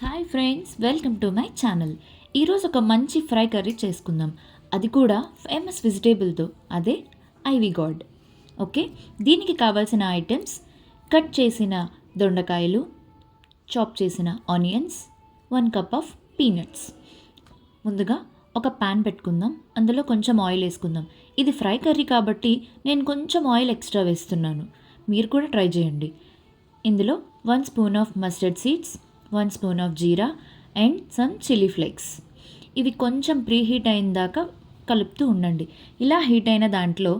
Hi friends, welcome to my channel. ఈరోజు ఒక మంచి ఫ్రై కర్రీ చేసుకుందాం, అది కూడా ఫేమస్ వెజిటేబుల్తో, అదే ఐవీ గాడ్. ఓకే, దీనికి కావాల్సిన ఐటమ్స్: కట్ చేసిన దొండకాయలు, చాప్ చేసిన ఆనియన్స్, 1 కప్ ఆఫ్ పీనట్స్. ముందుగా ఒక ప్యాన్ పెట్టుకుందాం, అందులో కొంచెం ఆయిల్ వేసుకుందాం. ఇది ఫ్రై కర్రీ కాబట్టి నేను కొంచెం ఆయిల్ ఎక్స్ట్రా వేస్తున్నాను, మీరు కూడా ట్రై చేయండి. ఇందులో 1 spoon of mustard seeds, 1 spoon of jeera and some chilli flakes. ఇవి కొంచెం ప్రీ హీట్ అయిన దాకా కలుపుతూ ఉండండి. ఇలా హీట్ అయిన దాంట్లో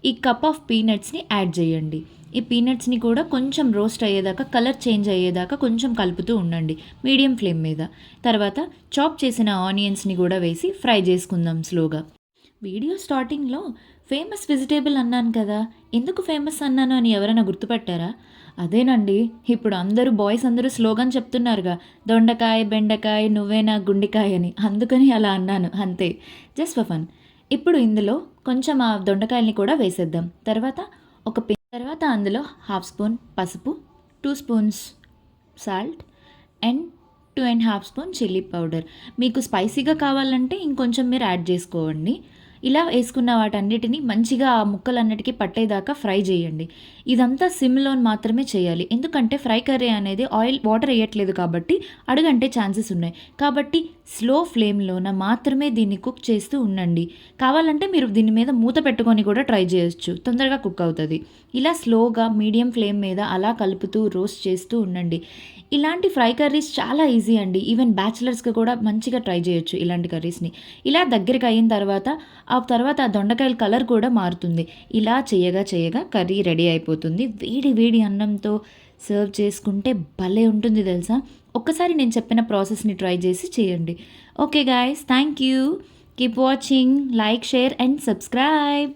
ఈ కప్ ఆఫ్ పీనట్స్ని యాడ్ చేయండి. ఈ పీనట్స్ని కూడా కొంచెం రోస్ట్ అయ్యేదాకా, కలర్ చేంజ్ అయ్యేదాకా కొంచెం కలుపుతూ ఉండండి మీడియం ఫ్లేమ్ మీద. తర్వాత చాప్ చేసిన ఆనియన్స్ని కూడా వేసి ఫ్రై చేసుకుందాం స్లోగా. వీడియో స్టార్టింగ్లో ఫేమస్ వెజిటేబుల్ అన్నాను కదా, ఎందుకు ఫేమస్ అన్నాను అని ఎవరైనా గుర్తుపట్టారా? అదేనండి, ఇప్పుడు బాయ్స్ అందరూ స్లోగన్ చెప్తున్నారుగా, దొండకాయ బెండకాయ నువ్వేనా గుండికాయ అని, అందుకని అలా అన్నాను అంతే, జస్ట్ ఫర్ ఫన్. ఇప్పుడు ఇందులో కొంచెం ఆ దొండకాయల్ని కూడా వేసేద్దాం. తర్వాత అందులో 1/2 స్పూన్ పసుపు, 2 spoons salt and 2.5 spoon chilli powder. మీకు స్పైసీగా కావాలంటే ఇంకొంచెం మీరు యాడ్ చేసుకోండి. ఇలా వేసుకున్న వాటన్నిటిని మంచిగా ఆ ముక్కలన్నిటికీ పట్టేదాకా ఫ్రై చేయండి. ఇదంతా సిమ్లో మాత్రమే చేయాలి, ఎందుకంటే ఫ్రై కర్రీ అనేది వాటర్ వేయట్లేదు కాబట్టి అడుగంటే ఛాన్సెస్ ఉన్నాయి. కాబట్టి స్లో ఫ్లేమ్లోన మాత్రమే దీన్ని కుక్ చేస్తూ ఉండండి. కావాలంటే మీరు దీని మీద మూత పెట్టుకొని కూడా ట్రై చేయొచ్చు, తొందరగా కుక్ అవుతుంది. ఇలా స్లోగా మీడియం ఫ్లేమ్ మీద అలా కలుపుతూ రోస్ట్ చేస్తూ ఉండండి. ఇలాంటి ఫ్రై కర్రీస్ చాలా ఈజీ అండి, ఈవెన్ బ్యాచిలర్స్కి కూడా మంచిగా ట్రై చేయొచ్చు ఇలాంటి కర్రీస్ని. ఇలా దగ్గరికి అయిన తర్వాత ఆ దొండకాయల కలర్ కూడా మారుతుంది. ఇలా చేయగా కర్రీ రెడీ అయిపోతుంది. వేడి వేడి అన్నంతో సర్వ్ చేసుకుంటే భలే ఉంటుంది తెలుసా. ఒక్కసారి నేను చెప్పిన ప్రాసెస్ని ట్రై చేసి చేయండి. Okay guys, thank you. Keep watching, like, share and subscribe.